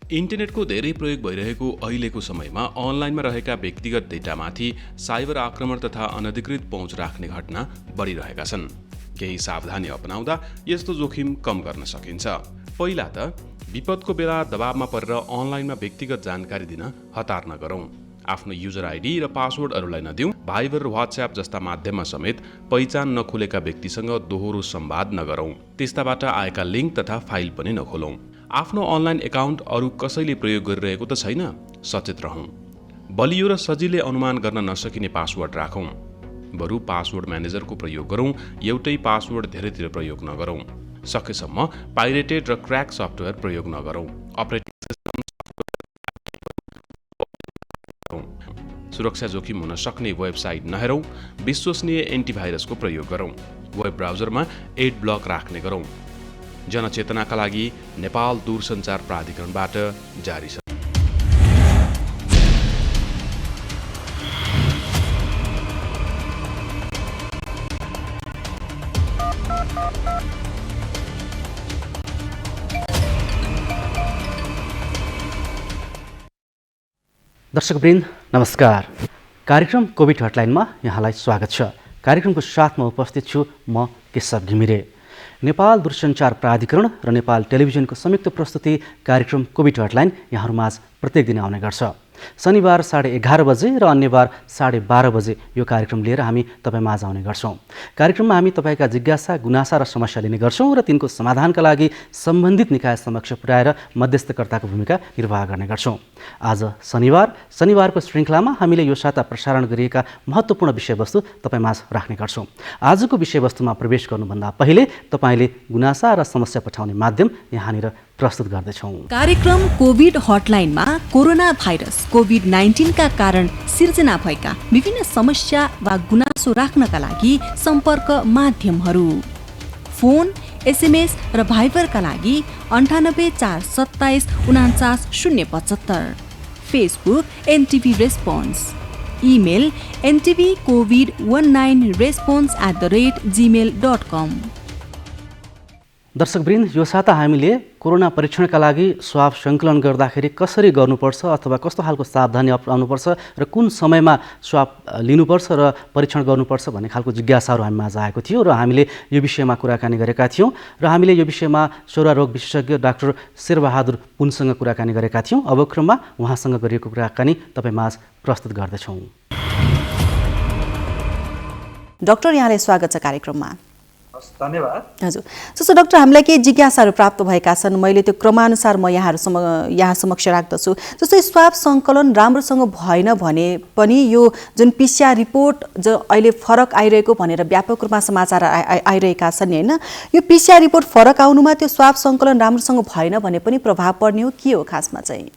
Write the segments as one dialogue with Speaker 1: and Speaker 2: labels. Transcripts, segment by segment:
Speaker 1: इन्टरनेटको धेरै प्रयोग भइरहेको अहिलेको समयमा अनलाइनमा रहेका व्यक्तिगत डेटामाथि साइबर आक्रमण तथा अनधिकृत पहुँच राख्ने घटना बढिरहेका छन्। केही सावधानी अपनाउँदा यस्तो जोखिम कम गर्न सकिन्छ। पहिला त विपदको बेला दबावमा परेर अनलाइनमा व्यक्तिगत जानकारी दिन हतार नगरौँ। आफ्नो युजर आइडी र पासवर्डहरूलाई नदिउँ। भाइबर र व्हाट्सएप जस्ता माध्यममा समेत पहिचान नखुलेका व्यक्तिसँग दोहोरो संवाद नगरौँ। त्यस्ताबाट आएका लिङ्क तथा फाइल पनि नखोलौँ। आफ्नो अनलाइन एकाउन्ट अरू कसैले प्रयोग गरिरहेको त छैन, सचेत रहौँ। बलियो र सजिलै अनुमान गर्न नसकिने पासवर्ड राखौँ। बरु पासवर्ड म्यानेजरको प्रयोग गरौँ, एउटै पासवर्ड धेरैतिर प्रयोग नगरौँ। सकेसम्म पाइरेटेड र क्र्याक सफ्टवेयर प्रयोग नगरौँ। अपरेटिङ सिस्टम सुरक्षा जोखिम हुन सक्ने वेबसाइट नहेरौँ। विश्वसनीय एन्टिभाइरसको प्रयोग गरौँ। वेब ब्राउजरमा एड ब्लक राख्ने गरौँ। जनचेतनाका लागि नेपाल दूरसञ्चार प्राधिकरणबाट जारी छ।
Speaker 2: दर्शकवृन्द नमस्कार। कार्यक्रम कोभिड हटलाइनमा यहाँलाई स्वागत छ। कार्यक्रमको साथमा उपस्थित छु म केशव घिमिरे। नेपाल दूरसञ्चार प्राधिकरण र नेपाल टेलिभिजनको संयुक्त प्रस्तुति कार्यक्रम कोभिड हटलाइन यहाँहरूमाझ प्रत्येक दिन आउने गर्छ। शनिबार 11:30 बजे र अन्य बार 12:30 बजे यो कार्यक्रम लिएर हामी तपाईमाझ आउने गर्छौँ। कार्यक्रममा हामी तपाईका जिज्ञासा, गुनासा र समस्या लिने गर्छौँ र तिनको समाधानका लागि सम्बन्धित निकाय समक्ष पुर्याएर मध्यस्थकर्ताको भूमिका निर्वाह गर्ने गर्छौँ। आज शनिबारको श्रृङ्खलामा हामीले यो साता प्रसारण गरिएका महत्त्वपूर्ण विषयवस्तु तपाईमाझ राख्ने गर्छौँ। आजको विषयवस्तुमा प्रवेश गर्नुभन्दा पहिले तपाईँले गुनासा र समस्या पठाउने माध्यम यहाँनिर प्रस्तुत गर्दैछौँ।
Speaker 3: कार्यक्रम कोभिड हटलाइनमा कोरोना भाइरस कोभिड-19 का कारण सिर्जना भएका विभिन्न समस्या वा गुनासो राख्नका लागि सम्पर्क माध्यमहरू: फोन, एसएमएस र भाइबरका लागि 98 427 49 075, Facebook NTV response, email ntvcovid19response@gmail.com।
Speaker 2: दर्शकवृन्द, यो साता हामीले कोरोना परीक्षणका लागि स्वाब सङ्कलन गर्दाखेरि कसरी गर्नुपर्छ अथवा कस्तो खालको सावधानी अपनाउनुपर्छ र कुन समयमा स्वाब लिनुपर्छ र परीक्षण गर्नुपर्छ भन्ने खालको जिज्ञासाहरू हामीमाझ आएको थियो र हामीले यो विषयमा कुराकानी गरेका थियौँ र हामीले यो विषयमा स्वररोग विशेषज्ञ डाक्टर शेरबहादुर पुनसँग कुराकानी गरेका थियौँ। अब क्रममा उहाँसँग गरिएको कुराकानी तपाईँमाझ प्रस्तुत गर्दैछौँ।
Speaker 3: डाक्टर, यहाँलाई स्वागत छ कार्यक्रममा।
Speaker 4: धन्यवाद।
Speaker 3: हजुर, जस्तो डाक्टर, हामीलाई केही जिज्ञासाहरू प्राप्त भएका छन्। मैले त्यो क्रमानुसार म यहाँ समक्ष राख्दछु। जस्तै स्वाब सङ्कलन राम्रोसँग भएन भने पनि यो जुन पिसिआर रिपोर्ट जो अहिले फरक आइरहेको भनेर व्यापक रूपमा समाचार आइरहेका छन् होइन, यो पिसिआर रिपोर्ट फरक आउनुमा त्यो स्वाब सङ्कलन राम्रोसँग भएन भने पनि प्रभाव पर्ने हो के हो खासमा चाहिँ?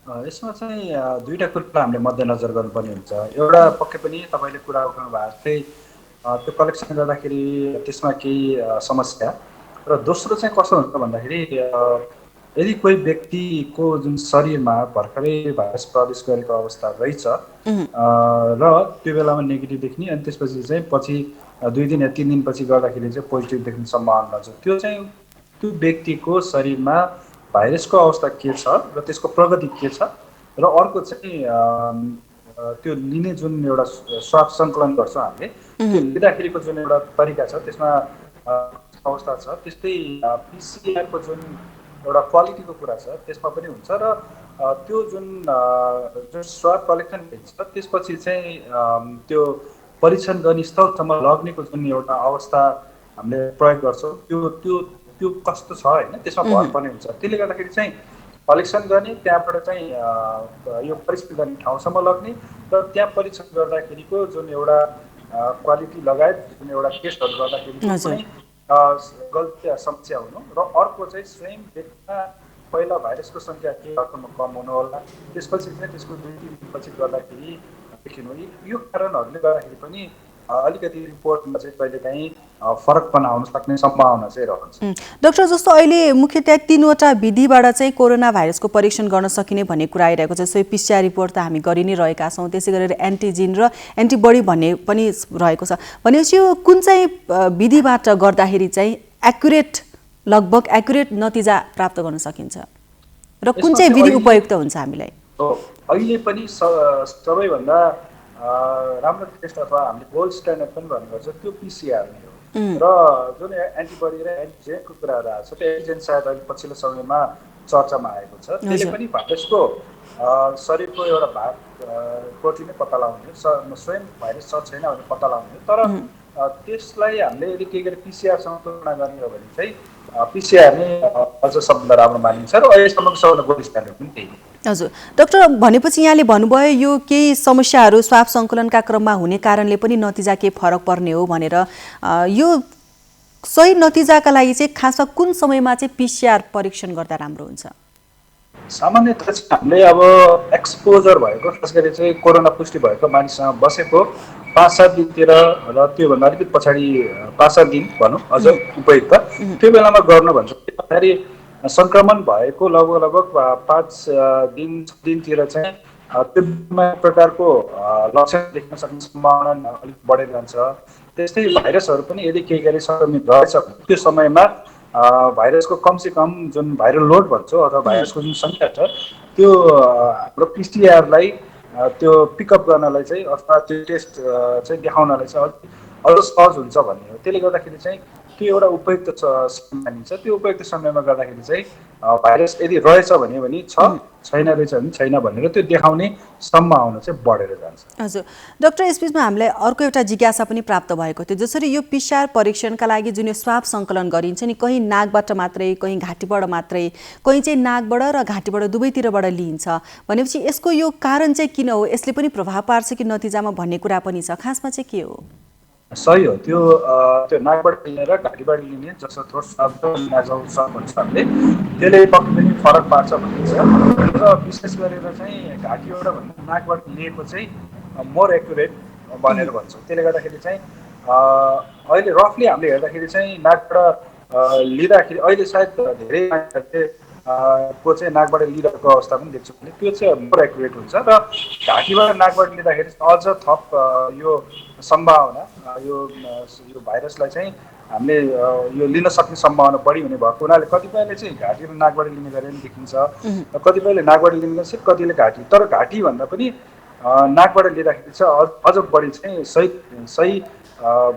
Speaker 4: यसमा चाहिँ दुईवटा कुरा हामीले मध्यनजर गर्नुपर्ने हुन्छ। एउटा पक्कै पनि तपाईँले कुरा उठाउनु भएको जस्तै त्यो कलेक्सन गर्दाखेरि त्यसमा केही समस्या, र दोस्रो चाहिँ कस्तो हुन्छ भन्दाखेरि यदि कोही व्यक्तिको जुन शरीरमा भर्खरै भाइरस प्रवेश गरेको अवस्था रहेछ र त्यो बेलामा नेगेटिभ देख्ने, अनि त्यसपछि चाहिँ पछि 2 दिन या 3 दिनपछि गर्दाखेरि चाहिँ पोजिटिभ देख्ने सम्भावना छ। त्यो चाहिँ त्यो व्यक्तिको शरीरमा भाइरसको अवस्था के छ र त्यसको प्रगति के छ, र अर्को चाहिँ त्यो लिने जुन एउटा स्वाब सङ्कलन गर्छौँ हामीले, त्यो लिँदाखेरिको जुन एउटा तरिका छ त्यसमा अवस्था छ। त्यस्तै पिसिआरको जुन एउटा क्वालिटीको कुरा छ त्यसमा पनि हुन्छ, र त्यो जुन स्वाब कलेक्सन हुन्छ त्यसपछि चाहिँ त्यो परीक्षण गर्ने स्थलसम्म लग्नेको जुन एउटा अवस्था हामीले प्रयोग गर्छौँ त्यो कस्तो छ होइन, त्यसमा भर पर्ने हुन्छ। त्यसले गर्दाखेरि चाहिँ कलेक्सन गर्ने, त्यहाँबाट चाहिँ यो परीक्षण गर्ने ठाउँसम्म लग्ने, र त्यहाँ परीक्षण गर्दाखेरिको जुन एउटा क्वालिटी लगायत जुन एउटा टेस्टहरू गर्दाखेरि कुनै गल्ती समस्या हुनु, र अर्को चाहिँ स्वयं व्यक्तिमा पहिला भाइरसको सङ्ख्या के अर्कोमा कम हुनु होला, त्यसपछि चाहिँ त्यसको 2-3 दिनपछि गर्दाखेरि देखिनु। यो कारणहरूले गर्दाखेरि पनि अलिकति रिपोर्टमा चाहिँ कहिलेकाहीँ फरकपना आउन सक्ने सम्भावना चाहिँ रहन्छ।
Speaker 3: डाक्टर, जस्तो अहिले मुख्यतया 3वटा विधिबाट चाहिँ कोरोना भाइरसको परीक्षण गर्न सकिने भन्ने कुरा आइरहेको छ। जस्तै पिसिआर रिपोर्ट त हामी गरि नै रहेका छौँ, त्यसै गरेर एन्टिजेन र एन्टिबडी भन्ने पनि रहेको छ। भनेपछि यो कुन चाहिँ विधिबाट गर्दाखेरि चाहिँ लगभग एक्युरेट नतिजा प्राप्त गर्न सकिन्छ र कुन चाहिँ विधि उपयुक्त हुन्छ हामीलाई?
Speaker 4: अहिले पनि सबैभन्दा राम्रो टेस्ट अथवा हामीले गोल्ड स्ट्यान्डर्ड पनि भन्नुपर्छ त्यो पिसिआर नै हो। र जुन एन्टिबडी र एन्टिजेनको कुराहरू आएको छ त्यो एन्टिजेन सायद अहिले पछिल्लो समयमा चर्चामा आएको छ। त्यसले पनि भाइरसको शरीरको एउटा भाग प्रोटिनै पत्ता लगाउने स्वयं भाइरस छ छैन भनेर पत्ता लगाउने। तर त्यसलाई हामीले यदि के गरे पिसिआरसँग तुलना गर्ने हो भने चाहिँ पिसिआर नै अझ सबभन्दा राम्रो मानिन्छ र अहिलेसम्मको सबभन्दा गोल्ड स्ट्यान्डर्ड पनि त्यही हो।
Speaker 3: हजुर डाक्टर, भनेपछि यहाँले भन्नुभयो यो केही समस्याहरू स्वाब सङ्कलनका क्रममा हुने कारणले पनि नतिजा केही फरक पर्ने हो भनेर। यो सही नतिजाका लागि चाहिँ खासमा कुन समयमा चाहिँ पिसिआर परीक्षण गर्दा राम्रो हुन्छ?
Speaker 4: सामान्यतः चाहिँ हामीले अब एक्सपोजर भएको खास गरी चाहिँ कोरोना पुष्टि भएको मानिससँग बसेको 5-7 दिनतिर र त्योभन्दा अलिकति पछाडि 5-7 दिन भनौँ अझ उपयुक्त त्यो बेलामा गर्नु भन्छ। फेरि सङ्क्रमण भएको लगभग 5 दिनतिर चाहिँ त्यो प्रकारको लक्षण देख्न सक्ने सम्भावना अलिक बढेर जान्छ। त्यस्तै भाइरसहरू पनि यदि केही गरी सङ्क्रमित रहेछ त्यो समयमा भाइरसको कमसेकम जुन भाइरल लोड भन्छौँ अथवा भाइरसको जुन सङ्ख्या छ त्यो हाम्रो पिसिआरलाई त्यो पिकअप गर्नलाई चाहिँ अथवा त्यो टेस्ट चाहिँ देखाउनलाई चाहिँ अझ सहज हुन्छ भन्ने हो। त्यसले गर्दाखेरि चाहिँ त्यो एउटा उपयुक्त समय मानिन्छ। त्यो उपयुक्त समयमा गर्दाखेरि चाहिँ भाइरस यदि रहेछ भने छ, छैन रहेछ भने छैन भनेर त्यो देखाउने सम्भावना चाहिँ बढेर जान्छ।
Speaker 3: हजुर डाक्टर, यसबिचमा हामीलाई अर्को एउटा जिज्ञासा पनि प्राप्त भएको थियो। जसरी यो पिसिआर परीक्षणका लागि जुन यो स्वाब सङ्कलन गरिन्छ नि, कहीँ नाकबाट मात्रै, कहीँ घाँटीबाट मात्रै, कहीँ चाहिँ नाकबाट र घाँटीबाट दुवैतिरबाट लिइन्छ भनेपछि यसको यो कारण चाहिँ किन हो? यसले पनि प्रभाव पार्छ कि नतिजामा भन्ने कुरा पनि छ। खासमा चाहिँ के हो?
Speaker 4: सही हो। त्यो नाकबाट लिने र घाँटीबाट लिने जस्तो थ्रोट स्वाब नाजल स्वाब भन्छ हामीले त्यसले पक्कै पनि फरक पार्छ भनिन्छ। र विशेष गरेर चाहिँ घाँटीबाट भन्दा नाकबाट लिएको चाहिँ मोर एक्युरेट भनेर भन्छौँ। त्यसले गर्दाखेरि चाहिँ अहिले रफली हामीले हेर्दाखेरि चाहिँ नाकबाट लिँदाखेरि अहिले सायद धेरै मानिसहरूले को चाहिँ नाकबाट लिइरहेको अवस्था पनि देख्छु भने त्यो चाहिँ मोर एक्युरेट हुन्छ। र घाँटीबाट नाकबाट लिँदाखेरि अझ थप यो सम्भावना यो भाइरसलाई चाहिँ हामीले यो लिन सक्ने सम्भावना बढी हुने भएको हुनाले कतिपयले चाहिँ घाँटी र नाकबाट लिने गरेर पनि देखिन्छ, कतिपयले नाकबाट लिने गर्छ, कतिले घाँटी। तर घाँटी भन्दा पनि नाकबाट लिँदाखेरि चाहिँ अझ बढी चाहिँ सही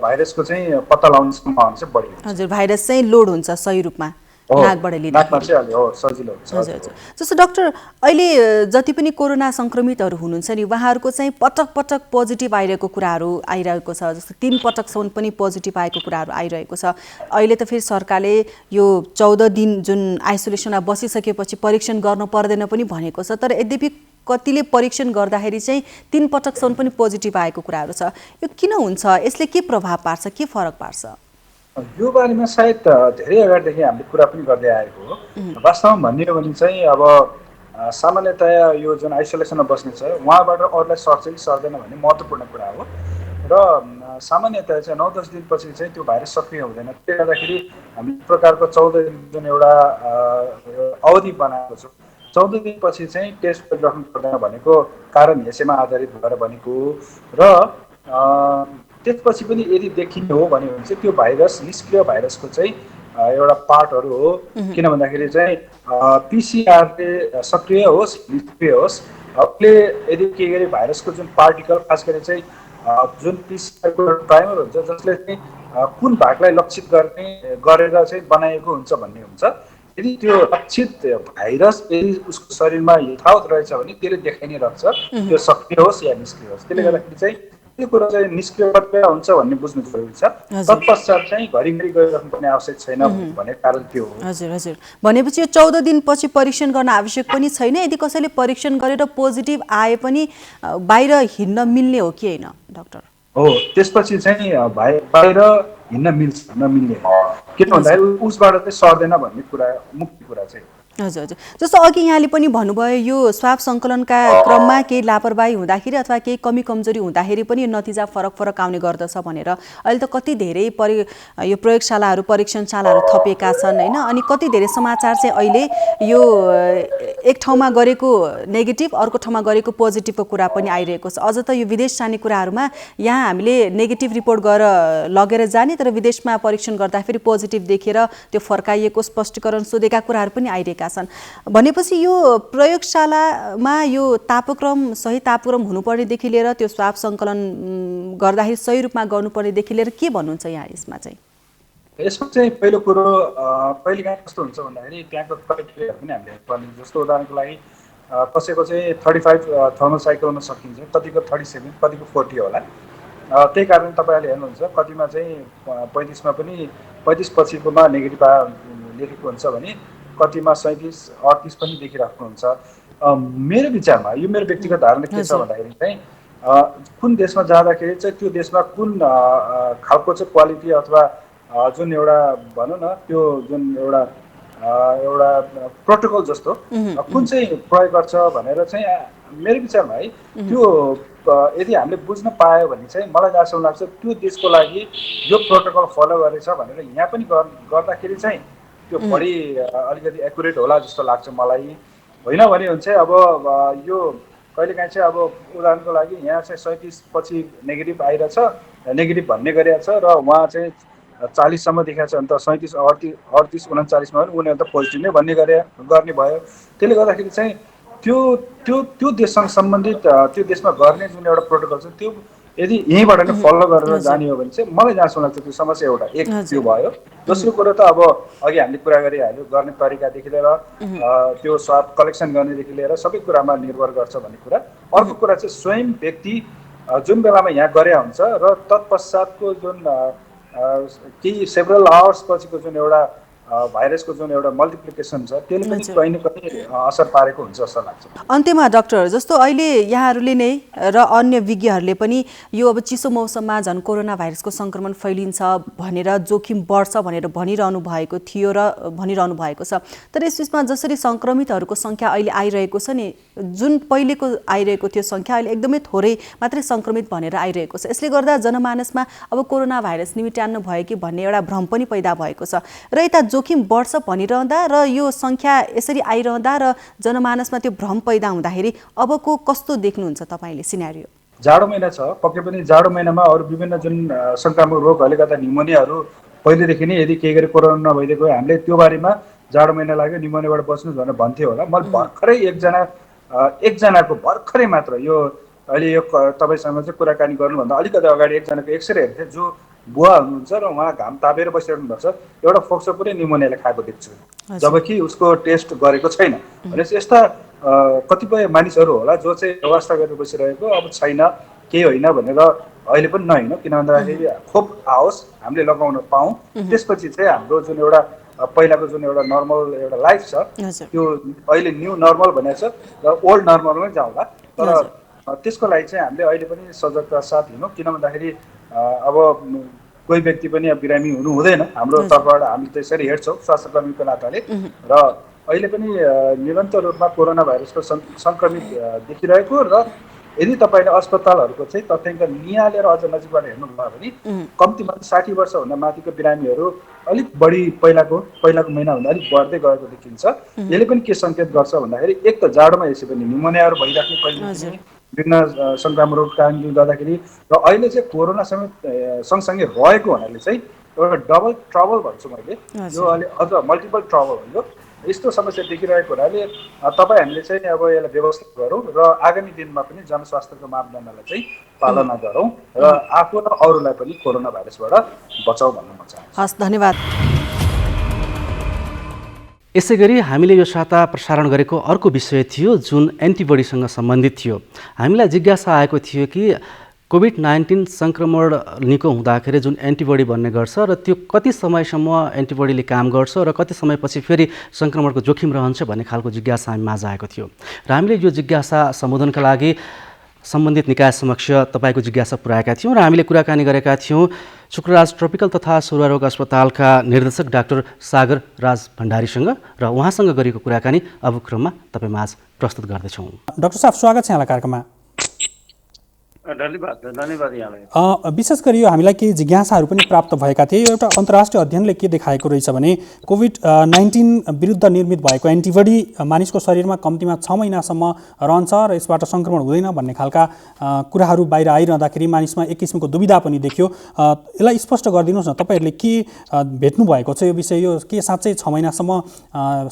Speaker 4: भाइरसको चाहिँ पत्ता लगाउने सम्भावना चाहिँ बढी हुन्छ।
Speaker 3: हजुर, भाइरस चाहिँ लोड हुन्छ सही रूपमा नाकबाट लिँदाखेरि।
Speaker 4: सजिलो हुन्छ।
Speaker 3: हजुर हजुर। जस्तो डाक्टर, अहिले जति पनि कोरोना सङ्क्रमितहरू हुनुहुन्छ नि उहाँहरूको चाहिँ पटक पटक पोजिटिभ आइरहेको कुराहरू आइरहेको छ। जस्तो 3 पटकसम्म पनि पोजिटिभ आएको कुराहरू आइरहेको छ। अहिले त फेरि सरकारले यो 14 दिन जुन आइसोलेसनमा बसिसकेपछि परीक्षण गर्न पर्दैन पनि भनेको छ। तर यद्यपि कतिले परीक्षण गर्दाखेरि चाहिँ 3 पटकसम्म पनि पोजिटिभ आएको कुराहरू छ। यो किन हुन्छ? यसले के प्रभाव पार्छ, के फरक पार्छ?
Speaker 4: यो बारेमा सायद धेरै अगाडिदेखि हामीले कुरा पनि गर्दै आएको हो। वास्तवमा भन्ने हो भने चाहिँ अब सामान्यतया यो जुन आइसोलेसनमा बस्ने छ उहाँबाट अरूलाई सर्छ कि सर्दैन भन्ने महत्त्वपूर्ण कुरा हो। र सामान्यतया चाहिँ 9-10 दिनपछि चाहिँ त्यो भाइरस सक्रिय हुँदैन। त्यसले गर्दाखेरि हामी प्रकारको 14 दिन जुन एउटा अवधि बनाएको छौँ, 14 दिनपछि चाहिँ टेस्ट गरिराख्नु पर्दैन भनेको कारण यसैमा आधारित भएर बनेको र त्यसपछि पनि यदि देखिने हो भने चाहिँ त्यो भाइरस निष्क्रिय भाइरसको चाहिँ एउटा पार्टहरू हो। किन भन्दाखेरि चाहिँ पिसिआरले सक्रिय होस् निष्क्रिय होस्, अहिले यदि के गरी भाइरसको जुन पार्टिकल खास गरी चाहिँ जुन पिसिआरको प्राइमर हुन्छ जसले चाहिँ कुन भागलाई लक्षित गरेर चाहिँ बनाएको हुन्छ भन्ने हुन्छ। यदि त्यो लक्षित भाइरस यदि उसको शरीरमा यथावत रहेछ भने त्यसले देखाइ नै राख्छ त्यो सक्रिय होस् या निष्क्रिय होस्। त्यसले गर्दाखेरि चाहिँ त्यो कुरा चाहिँ निष्क्रिय प्रक्रिया हुन्छ भन्ने बुझ्नु जरुरी छ। तत्पश्चात चाहिँ घरिघरि गरिराख्नुपर्ने आवश्यक छैन भन्ने कारण त्यो हो।
Speaker 3: हजुर हजुर। भनेपछि यो 14 दिनपछि परीक्षण गर्न आवश्यक पनि छैन। यदि कसैले परीक्षण गरेर पोजिटिभ आए पनि बाहिर हिँड्न मिल्ने हो कि होइन डाक्टर?
Speaker 4: हो, त्यसपछि चाहिँ बाहिर हिँड्न मिल्छ नमिल्ने किन भन्दाखेरि उसबाट चाहिँ सर्दैन भन्ने कुरा मुख्य कुरा चाहिँ।
Speaker 3: हजुर हजुर। जस्तो अघि यहाँले पनि भन्नुभयो यो स्वाब सङ्कलनका क्रममा केही लापरवाही हुँदाखेरि अथवा केही कमी कमजोरी हुँदाखेरि पनि यो नतिजा फरक आउने गर्दछ भनेर। अहिले त कति धेरै यो प्रयोगशालाहरू परीक्षणशालाहरू थपिएका छन् होइन। अनि कति धेरै समाचार चाहिँ अहिले यो एक ठाउँमा गरेको नेगेटिभ अर्को ठाउँमा गरेको पोजिटिभको कुरा पनि आइरहेको छ। अझ त यो विदेश जाने कुराहरूमा यहाँ हामीले नेगेटिभ रिपोर्ट गरेर लगेर जाने तर विदेशमा परीक्षण गर्दाखेरि पोजिटिभ देखेर त्यो फर्काइएको स्पष्टीकरण सोधेका कुराहरू पनि आइरहेका भइरहेका छन् भनेपछि यो प्रयोगशालामा यो सही तापक्रम हुनुपर्नेदेखि लिएर त्यो स्वाब सङ्कलन गर्दाखेरि सही रूपमा गर्नुपर्नेदेखि लिएर के भन्नुहुन्छ यहाँ यसमा चाहिँ?
Speaker 4: यसमा चाहिँ पहिलो कुरो कहिलेकाहीँ कस्तो हुन्छ भन्दाखेरि त्यहाँको क्राइटेरियाहरू पनि हामीले हेर्नुपर्ने। जस्तो उदाहरणको लागि कसैको चाहिँ 35 थर्मल साइकलमा सकिन्छ, कतिको 37, कतिको 40 होला। त्यही कारण तपाईँहरूले हेर्नुहुन्छ कतिमा चाहिँ 35मा पनि 35 पछिकोमा नेगेटिभ लेखेको हुन्छ भने कतिमा 37, 38 पनि देखिराख्नुहुन्छ। मेरो विचारमा यो मेरो व्यक्तिगत धारणा के छ भन्दाखेरि चाहिँ कुन देशमा जाँदाखेरि चाहिँ त्यो देशमा कुन खालको चाहिँ क्वालिटी अथवा जुन एउटा भनौँ न त्यो जुन एउटा प्रोटोकल जस्तो कुन चाहिँ प्रयोग गर्छ भनेर चाहिँ मेरो विचारमा है त्यो यदि हामीले बुझ्न पायो भने चाहिँ मलाई जहाँसम्म लाग्छ त्यो देशको लागि यो प्रोटोकल फलो गरेछ भनेर यहाँ पनि गर्दाखेरि चाहिँ त्यो बढी अलिकति एकुरेट होला जस्तो लाग्छ मलाई। होइन भने चाहिँ अब यो कहिलेकाहीँ चाहिँ अब उदाहरणको लागि यहाँ चाहिँ 37 पछि नेगेटिभ आइरहेछ, नेगेटिभ भन्ने गरिरहेछ र उहाँ चाहिँ 40 सम्म देखाएको छ अन्त 37, 38, 39मा पनि उनीहरू त पोजिटिभ नै भन्ने गर्ने भयो। त्यसले गर्दाखेरि चाहिँ त्यो देशसँग सम्बन्धित त्यो देशमा गर्ने जुन एउटा प्रोटोकल छ त्यो यदि यहीँबाट नै फलो गरेर जाने हो भने चाहिँ मलाई जहाँसम्म लाग्छ त्यो समस्या एउटा एक त्यो भयो। दोस्रो कुरो त अब अघि हामीले कुरा गरिहाल्यो गर्ने तरिकादेखि लिएर त्यो स्वाब कलेक्सन गर्नेदेखि लिएर सबै कुरामा निर्भर गर्छ भन्ने कुरा। अर्को कुरा चाहिँ स्वयं व्यक्ति जुन बेलामा यहाँ गरे हुन्छ र तत्पश्चातको जुन केही सेभरल आवर्स पछिको जुन एउटा भाइरसको जुन एउटा मल्टिप्लिकेसन छ त्यसले पनि कहीँ न कहीँ असर पारेको हुन्छ जस्तो लाग्छ।
Speaker 3: अन्त्यमा डाक्टर जस्तो अहिले यहाँहरूले नै र अन्य विज्ञहरूले पनि यो अब चिसो मौसममा झन् कोरोना भाइरसको सङ्क्रमण फैलिन्छ भनेर जोखिम बढ्छ भनेर भनिरहनु भएको थियो र भनिरहनु भएको छ। तर यस बिचमा जसरी सङ्क्रमितहरूको सङ्ख्या अहिले आइरहेको छ नि, जुन पहिलेको आइरहेको थियो सङ्ख्या अहिले एकदमै थोरै मात्रै सङ्क्रमित भनेर आइरहेको छ। यसले गर्दा जनमानसमा अब कोरोना भाइरस निमिट्याउनु भयो कि भन्ने एउटा भ्रम पनि पैदा भएको छ र यता जोखिम बढ्छ भनिरहँदा र यो सङ्ख्या यसरी आइरहँदा र जनमानसमा त्यो भ्रम पैदा हुँदाखेरि अबको कस्तो देख्नुहुन्छ तपाईँले सिनारियो?
Speaker 4: जाडो महिना छ, पक्कै पनि जाडो महिनामा अरू विभिन्न जुन सङ्क्रामक रोगहरूले गर्दा निमोनियाहरू पहिलेदेखि नै यदि केही गरी कोरोना नभइदिएको हामीले त्यो बारेमा जाडो महिना लाग्यो निमोनियाबाट बस्नुहोस् भनेर भन्थ्यो होला। मैले भर्खरै एकजनाको भर्खरै मात्र यो अहिले यो तपाईँसँग चाहिँ कुराकानी गर्नुभन्दा अलिकति अगाडि एकजनाको एक्सरे हेर्थेँ जो बुवा हुनुहुन्छ र उहाँ घाम तापेर बसिरहनु भएको छ, एउटा फोक्सो पुरै निमोनियाले खाएको देख्छु जबकि उसको टेस्ट गरेको छैन। भनेपछि यस्ता कतिपय मानिसहरू होला जो चाहिँ व्यवस्था गरेर बसिरहेको अब छैन केही होइन भनेर अहिले पनि नहोइन किन भन्दाखेरि खोप आओस् हामीले लगाउन पाऊँ त्यसपछि चाहिँ हाम्रो जुन एउटा पहिलाको जुन एउटा नर्मल एउटा लाइफ छ त्यो अहिले न्यू नर्मल भनेको छ र ओल्ड नर्मलमै जाउँला। तर त्यसको लागि चाहिँ हामीले अहिले पनि सजगता साथ हिँडौँ किन भन्दाखेरि अब कोही व्यक्ति पनि अब बिरामी हुनु हुँदैन। हाम्रो तर्फबाट हामी त्यसरी हेर्छौँ स्वास्थ्यकर्मीको नाताले र अहिले पनि निरन्तर रूपमा कोरोना भाइरसको सङ्क्रमित देखिरहेको र यदि तपाईँले अस्पतालहरूको चाहिँ तथ्याङ्क निहालेर अझ नजिकबाट हेर्नुभयो भने कम्तीमा 60 वर्षभन्दा माथिको बिरामीहरू अलिक बढी पहिलाको महिनाभन्दा अलिक बढ्दै गएको देखिन्छ। यसले पनि के सङ्केत गर्छ भन्दाखेरि एक त जाडोमा यसै पनि निमोनियाहरू भइराख्ने कहिले विभिन्न सङ्क्रामक रोग कारणले गर्दाखेरि र अहिले चाहिँ कोरोना समेत सँगसँगै रहेको हुनाले चाहिँ एउटा डबल ट्रबल भन्छु मैले, यो अहिले अझ मल्टिपल ट्रबल हो। यस्तो समस्या देखिरहेको हुनाले तपाईँ हामीले चाहिँ अब यसलाई व्यवस्थित गरौँ र आगामी दिनमा पनि जनस्वास्थ्यको मापदण्डलाई चाहिँ पालना गरौँ र आफू र अरूलाई पनि कोरोना भाइरसबाट बचाउ भन्न म चाहन्छु।
Speaker 3: हस्, धन्यवाद।
Speaker 2: यसै गरी हामीले यो साता प्रसारण गरेको अर्को विषय थियो जुन एन्टिबडीसँग सम्बन्धित थियो। हामीलाई जिज्ञासा आएको थियो कि कोभिड-19 सङ्क्रमण निको हुँदाखेरि जुन एन्टिबडी बन्ने गर्छ र त्यो कति समयसम्म एन्टिबडीले काम गर्छ र कति समयपछि फेरि सङ्क्रमणको जोखिम रहन्छ भन्ने खालको जिज्ञासा हामी माझ आएको थियो र हामीले यो जिज्ञासा सम्बोधनका लागि सम्बन्धित निकाय समक्ष तपाईँको जिज्ञासा पुर्याएका थियौँ र हामीले कुराकानी गरेका थियौँ शुक्रराज ट्रपिकल तथा सरुवा रोग अस्पतालका निर्देशक डाक्टर सागर राज भण्डारीसँग र उहाँसँग गरेको कुराकानी अब क्रममा तपाईँ माझ प्रस्तुत गर्दैछौँ।
Speaker 5: डाक्टर साहब स्वागत छ यहाँलाई कार्यक्रममा। धन्यवाद यहाँलाई।
Speaker 6: विशेष गरी यो हामीलाई केही जिज्ञासाहरू पनि प्राप्त भएका थिए। यो एउटा अन्तर्राष्ट्रिय अध्ययनले के देखाएको रहेछ भने कोभिड-19 विरुद्ध निर्मित भएको एन्टिबडी मानिसको शरीरमा कम्तीमा 6 महिनासम्म रहन्छ र यसबाट सङ्क्रमण हुँदैन भन्ने खालका कुराहरू बाहिर आइरहँदाखेरि मानिसमा एक किसिमको दुविधा पनि देखियो। यसलाई स्पष्ट गरिदिनुहोस् न, तपाईँहरूले के भेट्नु भएको छ यो विषय? यो के साँच्चै 6 महिनासम्म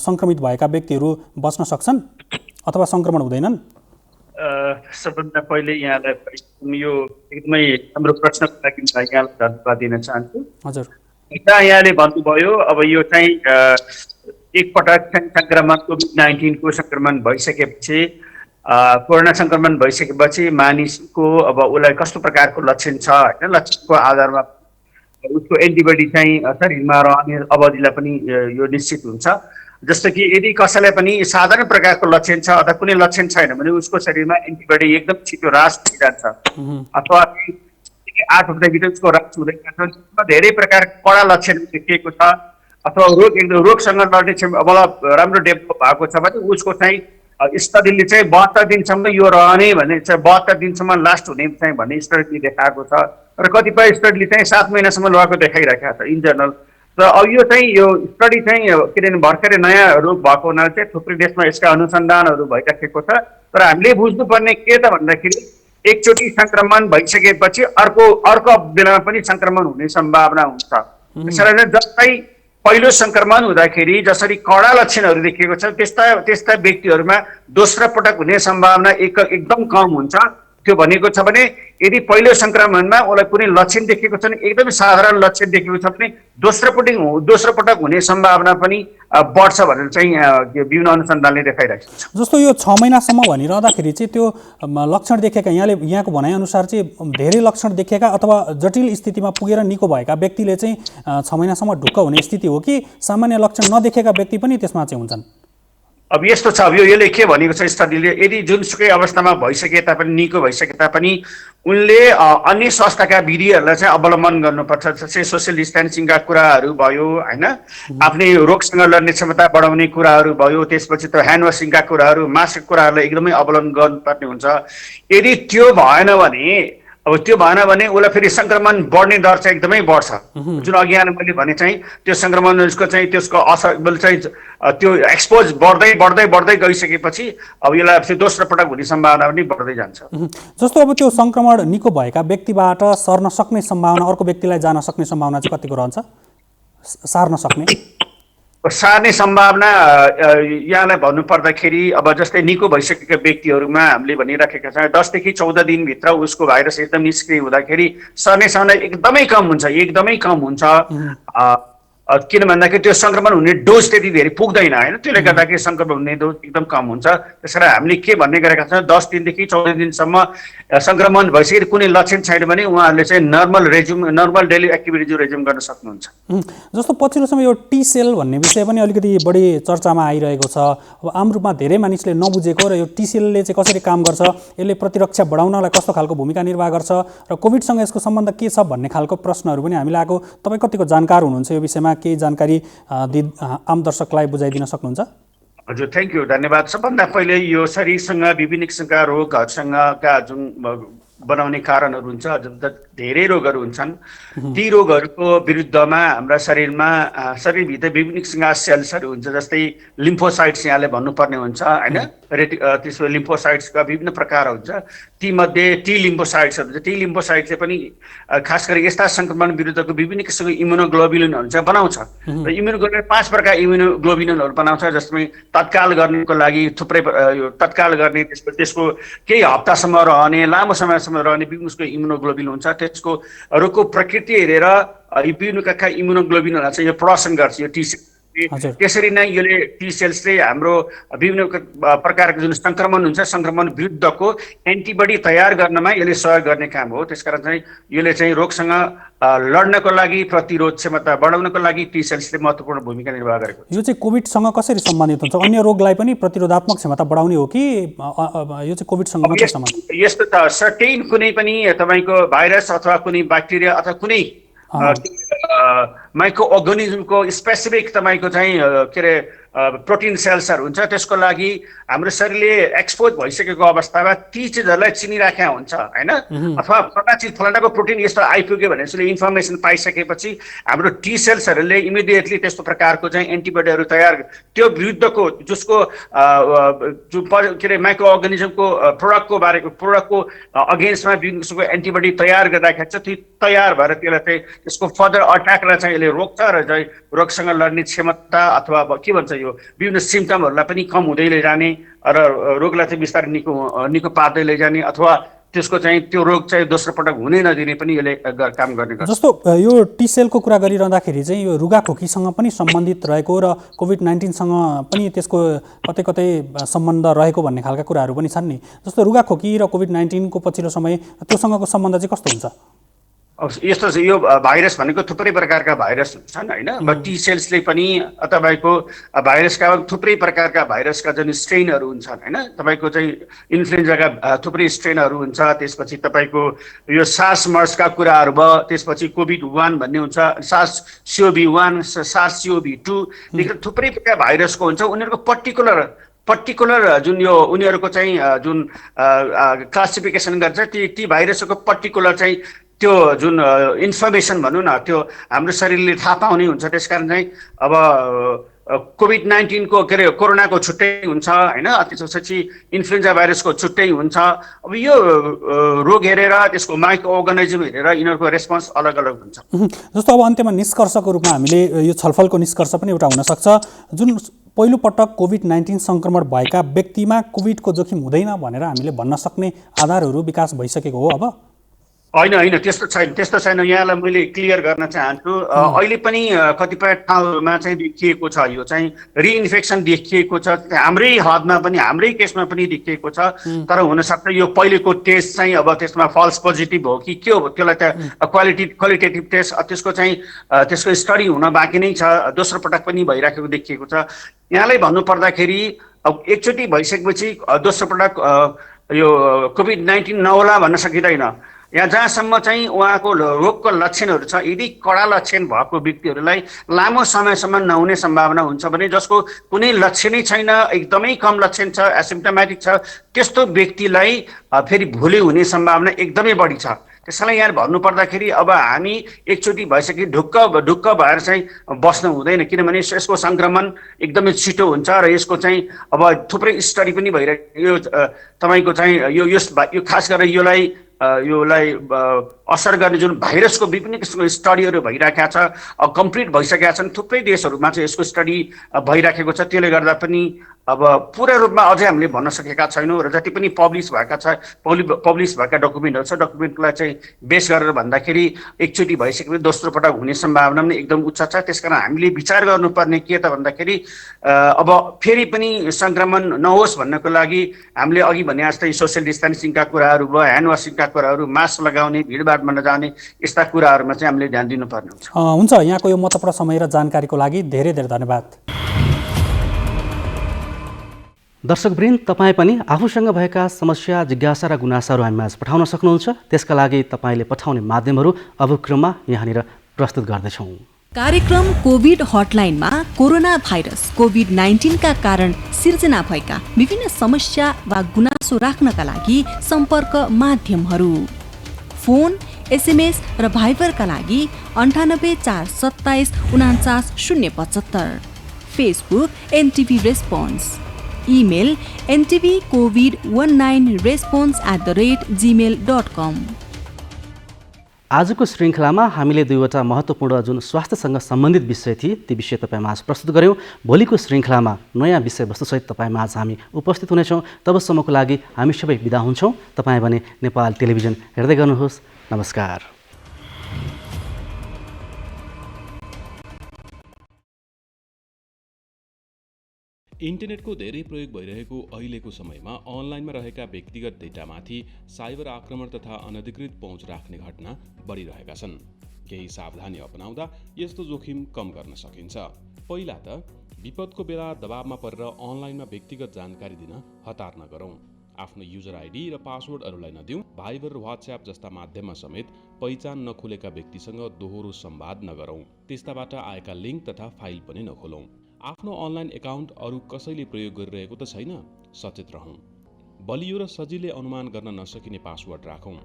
Speaker 6: सङ्क्रमित भएका व्यक्तिहरू बच्न सक्छन् अथवा सङ्क्रमण हुँदैनन्?
Speaker 5: सबभन्दा पहिले यहाँलाई यो एकदमै राम्रो प्रश्नको लागि यहाँलाई धन्यवाद दिन चाहन्छु।
Speaker 6: हजुर,
Speaker 5: यहाँले भन्नुभयो अब यो चाहिँ एकपटक सङ्क्रमण कोभिड-19 को सङ्क्रमण भइसकेपछि कोरोना सङ्क्रमण भइसकेपछि मानिसको अब उसलाई कस्तो प्रकारको लक्षण छ होइन, लक्षणको आधारमा उसको एन्टिबडी चाहिँ शरीरमा रहने अवधिलाई पनि यो निश्चित हुन्छ। जस्तो कि यदि कसैलाई पनि साधारण प्रकारको लक्षण छ अथवा कुनै लक्षण छैन भने उसको शरीरमा एन्टिबडी एकदम छिटो ह्रास भइजान्छ अथवा 8 हप्ताभित्र उसको ह्रास हुँदै जान्छ। धेरै प्रकारको कडा लक्षण देखिएको छ अथवा रोगसँग लड्ने मतलब राम्रो डेभलप भएको छ भने उसको चाहिँ स्टडीले चाहिँ 72 दिनसम्म यो रहने भने चाहिँ 72 दिनसम्म लास्ट हुने चाहिँ भन्ने स्टडीले देखाएको छ र कतिपय स्टडीले चाहिँ 7 महिनासम्म लगाएको देखाइरहेको छ इन जनरल। र अब यो स्टडी चाहिँ के अरे भर्खरै नयाँ रोग भएको हुनाले चाहिँ थुप्रै देशमा यसका अनुसन्धानहरू भइराखेको छ। तर हामीले बुझ्नुपर्ने के त भन्दाखेरि एकचोटि सङ्क्रमण भइसकेपछि अर्को बेलामा पनि सङ्क्रमण हुने सम्भावना हुन्छ। त्यसैले जस्तै पहिलो सङ्क्रमण हुँदाखेरि जसरी कडा लक्षणहरू देखिएको छ त्यस्ता व्यक्तिहरूमा दोस्रो पटक हुने सम्भावना एकदम कम हुन्छ। त्यो भनेको छ भने यदि पहिलो सङ्क्रमणमा उसलाई कुनै लक्षण देखेको छ भने एकदमै साधारण लक्षण देखेको छ भने दोस्रो पटक हुने सम्भावना पनि बढ्छ भनेर चाहिँ विभिन्न अनुसन्धानले देखाइरहेको छ।
Speaker 6: जस्तो यो 6 महिनासम्म भनिरहँदाखेरि चाहिँ त्यो लक्षण देखेका यहाँको भनाइअनुसार चाहिँ धेरै लक्षण देखेका अथवा जटिल स्थितिमा पुगेर निको भएका व्यक्तिले चाहिँ 6 महिनासम्म ढुक्क हुने स्थिति हो कि सामान्य लक्षण नदेखेका व्यक्ति पनि त्यसमा चाहिँ हुन्छन्?
Speaker 5: अब यस्तो छ, अब यसले के भनेको छ स्टडीले, यदि जुनसुकै अवस्थामा भइसके तापनि निको भइसके तापनि उनले अन्य स्वास्थ्यका विधिहरूलाई चाहिँ अवलम्बन गर्नुपर्छ। जस्तै सोसियल डिस्टेन्सिङका कुराहरू भयो होइन, आफ्नै रोगसँग लड्ने क्षमता बढाउने कुराहरू भयो, त्यसपछि त ह्यान्ड वासिङका कुराहरू, मास्कका कुराहरूलाई एकदमै अवलम्बन गर्नुपर्ने हुन्छ। यदि त्यो भएन भने उसलाई फेरि सङ्क्रमण बढ्ने दर चाहिँ एकदमै बढ्छ। जुन अघि मैले भने चाहिँ त्यो सङ्क्रमणको चाहिँ त्यसको असर चाहिँ त्यो एक्सपोज बढ्दै गइसकेपछि अब यसलाई फेरि दोस्रो पटक हुने सम्भावना पनि बढ्दै जान्छ।
Speaker 6: जस्तो अब त्यो सङ्क्रमण निको भएका व्यक्तिबाट सर्न सक्ने सम्भावना, अर्को व्यक्तिलाई जान सक्ने सम्भावना चाहिँ कतिको रहन्छ?
Speaker 5: सार्ने सम्भावना यहाँलाई भन्नुपर्दाखेरि अब जस्तै निको भइसकेका व्यक्तिहरूमा हामीले भनिराखेका छौँ 10 देखि 14 दिनभित्र उसको भाइरस एकदम निष्क्रिय हुँदाखेरि सर्ने सम्भावना एकदमै कम हुन्छ। किन भन्दाखेरि त्यो सङ्क्रमण हुने डोज त्यति धेरै पुग्दैन होइन, त्यसले गर्दाखेरि सङ्क्रमण हुने डोज एकदम कम हुन्छ। त्यसैले हामीले के भन्ने गरेका छौँ 10 दिनदेखि 14 दिनसम्म सङ्क्रमण भइसकेर कुनै लक्षण छैन भने उहाँहरूले चाहिँ नर्मल डेली एक्टिभिटी रेज्युम गर्न सक्नुहुन्छ।
Speaker 6: जस्तो पछिल्लो समय यो टी सेल भन्ने विषय पनि अलिकति बढी चर्चामा आइरहेको छ। अब आम रूपमा धेरै मानिसले नबुझेको र यो टी सेलले चाहिँ कसरी काम गर्छ, यसले प्रतिरक्षा बढाउनलाई कस्तो खालको भूमिका निर्वाह गर्छ र कोभिडसँग यसको सम्बन्ध के छ भन्ने खालको प्रश्नहरू पनि हामीलाई आएको। तपाईँ कतिको जानकार हुनुहुन्छ यो विषयमा? केही जानकारी आम दर्शकलाई बुझाइदिन सक्नुहुन्छ?
Speaker 5: हजुर, थ्याङ्क यू, धन्यवाद। सबभन्दा पहिले यो शरीरसँग विभिन्न किसिमका रोगहरूसँगका जुन बनाउने कारणहरू हुन्छ, धेरै रोगहरू हुन्छन्। ती रोगहरूको विरुद्धमा हाम्रा शरीरभित्र विभिन्न किसिमका सेल्सहरू हुन्छ, जस्तै लिम्फोसाइट्स यहाँले भन्नुपर्ने हुन्छ होइन। त्यसको लिम्फोसाइट्सका विभिन्न प्रकार हुन्छ, तीमध्ये टी लिम्फोसाइट्सहरू हुन्छ। टी लिम्फोसाइट्सले पनि खास गरी यस्ता सङ्क्रमण विरुद्धको विभिन्न किसिमको इम्युनोग्लोबुलिनहरू चाहिँ बनाउँछ। र इम्युनोग्लोबुलिन 5 प्रकार इम्युनोग्लोबुलिनहरू बनाउँछ, जसमा तत्काल गर्नको लागि थुप्रै तत्काल गर्ने, त्यसको केही हप्तासम्म रहने, लामो समयसम्म रहने विभिन्न किसिमको इम्युनोग्लोबुलिन हुन्छ। त्यसको रोगको प्रकृति हेरेर विभिन्न इम्युनोग्लोबुलिनहरूलाई चाहिँ यो प्रदर्शन गर्छ यो टी सेल। त्यसरी नै यसले टी सेल्सले हाम्रो विभिन्न प्रकारको जुन सङ्क्रमण हुन्छ सङ्क्रमण विरुद्धको एन्टिबडी तयार गर्नमा यसले सहयोग गर्ने काम हो। त्यसकारण चाहिँ यसले चाहिँ रोगसँग लड्नको लागि, प्रतिरोध क्षमता बढाउनको लागि टी सेल्सले महत्त्वपूर्ण भूमिका निर्वाह गरेको छ।
Speaker 6: यो चाहिँ कोभिडसँग कसरी सम्बन्धित हुन्छ? अन्य रोगलाई पनि प्रतिरोधात्मक क्षमता बढाउने हो कि यो चाहिँ कोभिडसँग मात्रै सम्बन्धित?
Speaker 5: यस्तो त सर्टेन कुनै पनि तपाईँको भाइरस अथवा कुनै ब्याक्टेरिया अथवा कुनै माइक्रो अर्गानिजमको स्पेसिफिक तपाईँको चाहिँ के अरे प्रोटिन सेल्सहरू हुन्छ, त्यसको लागि हाम्रो शरीरले एक्सपोज भइसकेको अवस्थामा ती चिजहरूलाई चिनिराखेका हुन्छ होइन, अथवा फलाना चिज फलानाको प्रोटिन यस्तो आइपुग्यो भने यसले इन्फर्मेसन पाइसकेपछि हाम्रो टी सेल्सहरूले इमिडिएटली त्यस्तो प्रकारको चाहिँ एन्टिबडीहरू तयार, त्यो विरुद्धको जसको के अरे माइक्रो अर्गानिजमको प्रोडक्टको अगेन्स्टमा विभिन्न किसिमको एन्टिबडी तयार गर्दाखेरि चाहिँ त्यो तयार भएर त्यसलाई चाहिँ त्यसको फर्दर अट्याकलाई चाहिँ यसले रोक्छ र चाहिँ रोगसँग लड्ने क्षमता अथवा के भन्छ यो विभिन्न सिम्टमहरूलाई पनि कम हुँदै लैजाने र रोगलाई चाहिँ बिस्तारै निको पार्दै लैजाने अथवा त्यसको चाहिँ त्यो रोग चाहिँ दोस्रो पटक हुनै नदिने पनि यसले काम गर्ने गर्छ।
Speaker 6: जस्तो यो टी सेलको कुरा गरिरहँदाखेरि चाहिँ यो रुगाखोकीसँग पनि सम्बन्धित रहेको र कोभिड-19सँग पनि त्यसको कतै कतै सम्बन्ध रहेको भन्ने खालका कुराहरू पनि छन् नि। जस्तो रुगाखोकी र कोभिड-19को पछिल्लो समय त्योसँगको सम्बन्ध चाहिँ कस्तो हुन्छ?
Speaker 5: यस्तो छ, यो भाइरस भनेको थुप्रै प्रकारका भाइरस छन् होइन, टी सेल्सले पनि तपाईँको भाइरसका थुप्रै प्रकारका भाइरसका जुन स्ट्रेनहरू हुन्छन् होइन, तपाईँको चाहिँ इन्फ्लुएन्जाका थुप्रै स्ट्रेनहरू हुन्छ, त्यसपछि तपाईँको यो सार्स मर्सका कुराहरू भयो, त्यसपछि कोभिड-1 भन्ने हुन्छ, सार्स-CoV-1 सार्स-CoV-2 थुप्रै प्रकार भाइरसको हुन्छ। उनीहरूको पर्टिकुलर जुन यो उनीहरूको चाहिँ जुन क्लासिफिकेसन गर्छ ती भाइरसको पर्टिकुलर चाहिँ त्यो जुन इन्फर्मेसन भनौँ न त्यो हाम्रो शरीरले थाहा पाउने हुन्छ। त्यसकारण चाहिँ अब कोभिड-19को के अरे कोरोनाको छुट्टै हुन्छ होइन, त्यसपछि इन्फ्लुएन्जा भाइरसको छुट्टै हुन्छ। अब यो रोग हेरेर त्यसको माइक्रो अर्गानिजम हेरेर यिनीहरूको रेस्पोन्स अलग अलग हुन्छ।
Speaker 6: जस्तो अब अन्त्यमा निष्कर्षको रूपमा हामीले यो छलफलको निष्कर्ष पनि एउटा हुनसक्छ, जुन पहिलो पटक कोभिड-19 सङ्क्रमण भएका व्यक्तिमा कोभिडको जोखिम हुँदैन भनेर हामीले भन्न सक्ने आधारहरू विकास भइसकेको हो। अब
Speaker 5: होइन त्यस्तो छैन। यहाँलाई मैले क्लियर गर्न चाहन्छु, अहिले पनि कतिपय ठाउँमा चाहिँ देखिएको छ यो चाहिँ रिइन्फेक्सन देखिएको छ, हाम्रै हदमा पनि हाम्रै केसमा पनि देखिएको छ। तर हुनसक्छ यो पहिलेको टेस्ट चाहिँ अब त्यसमा फल्स पोजिटिभ हो कि के हो, त्यसलाई त क्वालिटेटिभ टेस्ट त्यसको चाहिँ त्यसको स्टडी हुन बाँकी नै छ, दोस्रो पटक पनि भइराखेको देखिएको छ। यहाँलाई भन्नुपर्दाखेरि अब एकचोटि भइसकेपछि दोस्रो पटक यो कोभिड-19 नहोला भन्न सकिँदैन। यहाँ जहाँसम्म चाहिँ उहाँको रोगको लक्षणहरू छ, यदि कडा लक्षण भएको व्यक्तिहरूलाई लामो समयसम्म नहुने सम्भावना हुन्छ भने जसको कुनै लक्षणै छैन, एकदमै कम लक्षण छ, एसिम्प्टोमेटिक छ, त्यस्तो व्यक्तिलाई फेरि भोलि हुने सम्भावना एकदमै बढी छ। त्यसैले यहाँ भन्नुपर्दाखेरि अब हामी एकचोटि भइसके ढुक्क भएर चाहिँ बस्नु हुँदैन, किनभने यसको सङ्क्रमण एकदमै छिटो हुन्छ र यसको चाहिँ अब थुप्रै स्टडी पनि भइरहेको यो तपाईँको चाहिँ यो खास गरेर योलाई असर गर्ने जुन भाइरसको विभिन्न किसिमको स्टडीहरू भइरहेका छ, कम्प्लिट भइसकेका छन्। थुप्रै देशहरूमा चाहिँ यसको स्टडी भइराखेको छ। त्यसले गर्दा पनि अब पुरा रूपमा अझै हामीले भन्न सकेका छैनौँ र जति पनि पब्लिस भएका डकुमेन्टहरू छ, डकुमेन्टलाई चाहिँ बेस गरेर भन्दाखेरि एकचोटि भइसकेपछि दोस्रो पटक हुने सम्भावना पनि एकदम उच्च छ। त्यसकारण हामीले विचार गर्नुपर्ने के त भन्दाखेरि अब फेरि पनि सङ्क्रमण नहोस् भन्नको लागि हामीले अघि भने जस्तै सोसियल डिस्टेन्सिङका कुराहरू भयो, ह्यान्ड वासिङका कुराहरू, मास्क लगाउने, भिडभाडमा नजाने, यस्ता कुराहरूमा चाहिँ हामीले ध्यान दिनुपर्ने हुन्छ।
Speaker 6: हुन्छ, यहाँको यो महत्त्वपूर्ण समय र जानकारीको लागि धेरै धेरै धन्यवाद।
Speaker 2: दर्शकवृन्द, तपाईँ पनि आफूसँग भएका समस्या, जिज्ञासा र गुनासाहरू हामीमाझ पठाउन सक्नुहुन्छ। त्यसका लागि तपाईँले पठाउने माध्यमहरू अब क्रममा यहाँनिर प्रस्तुत गर्दैछौँ।
Speaker 7: कार्यक्रम कोभिड हटलाइनमा कोरोना भाइरस कोभिड-19 का कारण सिर्जना भएका विभिन्न समस्या वा गुनासो राख्नका लागि सम्पर्क माध्यमहरू: फोन, एसएमएस र भाइबरका लागि 98 427 49 075, Facebook NTV response, email ntvcovid19response@gmail.com।
Speaker 2: आजको श्रृङ्खलामा हामीले दुईवटा महत्त्वपूर्ण जुन स्वास्थ्यसँग सम्बन्धित विषय थिए ती विषय तपाईँमाझ प्रस्तुत गऱ्यौँ। भोलिको श्रृङ्खलामा नयाँ विषयवस्तुसहित तपाईँमाझ हामी उपस्थित हुनेछौँ। तबसम्मको लागि हामी सबै बिदा हुन्छौँ। तपाईँ भने नेपाल टेलिभिजन हेर्दै गर्नुहोस्। नमस्कार।
Speaker 1: इन्टरनेटको धेरै प्रयोग भइरहेको अहिलेको समयमा अनलाइनमा रहेका व्यक्तिगत डेटामाथि साइबर आक्रमण तथा अनधिकृत पहुँच राख्ने घटना बढिरहेका छन्। केही सावधानी अपनाउँदा यस्तो जोखिम कम गर्न सकिन्छ। पहिला त विपदको बेला दबावमा परेर अनलाइनमा व्यक्तिगत जानकारी दिन हतार नगरौँ। आफ्नो युजर आइडी र पासवर्डहरूलाई नदिउँ। भाइबर र व्हाट्सएप जस्ता माध्यममा समेत पहिचान नखोलेका व्यक्तिसँग दोहोरो संवाद नगरौँ। त्यस्ताबाट आएका लिङ्क तथा फाइल पनि नखोलौँ। आफ्नो अनलाइन एकाउन्ट अरू कसैले प्रयोग गरिरहेको त छैन, सचेत रहौँ। बलियो र सजिलै अनुमान गर्न नसकिने पासवर्ड राखौँ।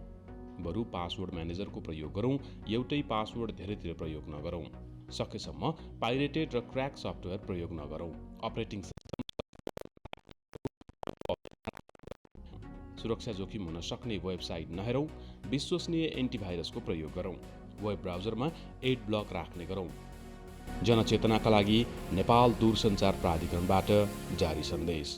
Speaker 1: बरु पासवर्ड म्यानेजरको प्रयोग गरौँ, एउटै पासवर्ड धेरैतिर प्रयोग नगरौँ। सकेसम्म पाइरेटेड र क्र्याक सफ्टवेयर प्रयोग नगरौँ। अपरेटिङ सिस्टम सुरक्षा जोखिम हुन सक्ने वेबसाइट नहेरौँ। विश्वसनीय एन्टिभाइरसको प्रयोग गरौँ। वेब ब्राउजरमा एड ब्लक राख्ने गरौँ। जनचेतनाका लागि नेपाल दूरसञ्चार प्राधिकरणबाट जारी सन्देश।